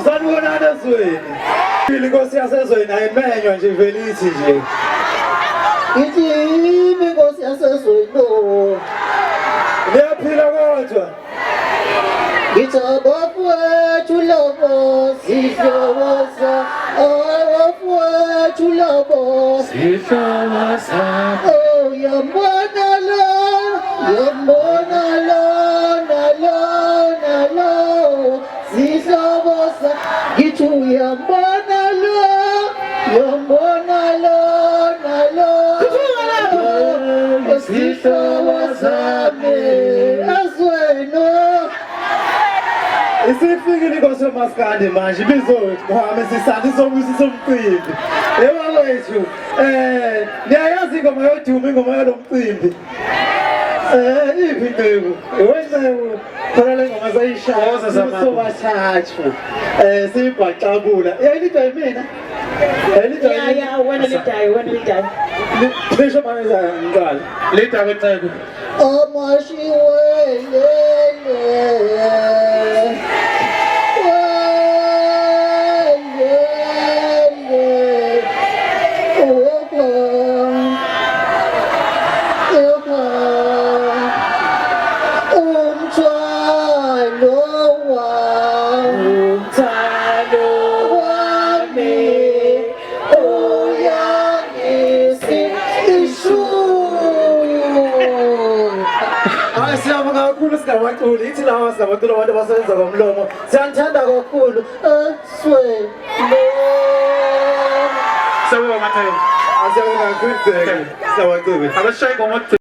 sanibona ezweni inkosi yasezweni ayimenywa nje velithi nje Ithi inkosi yasezweni lo niyaphila kodwa Ngithabafowethu lobo sihloboza abafowethu lobo sihloboza Oh yambona lo sihloboza ngithi uyambona lo sihloboza azweno isifikile inkosi yomaskandi manje bizothu kuhamba sisanda sobusisa umcimbi ewawethu niyayazi ingoma yoduma ingoma yalomcimbi iphi inceku wenceku khona le ngoma sayishaya sobathathu siyibhaqabula yayilidwa yimina ya wena lidayi lisho manje ngiqala lidwa kwenceku Amashiwele siyabonga kakhulu sinabaculi ithi lawa sinabaculi abantu abasebenza ngomlomo siyanithanda kakhulu Swelo asiyabonga kakhulu sinabaculi Abashayeli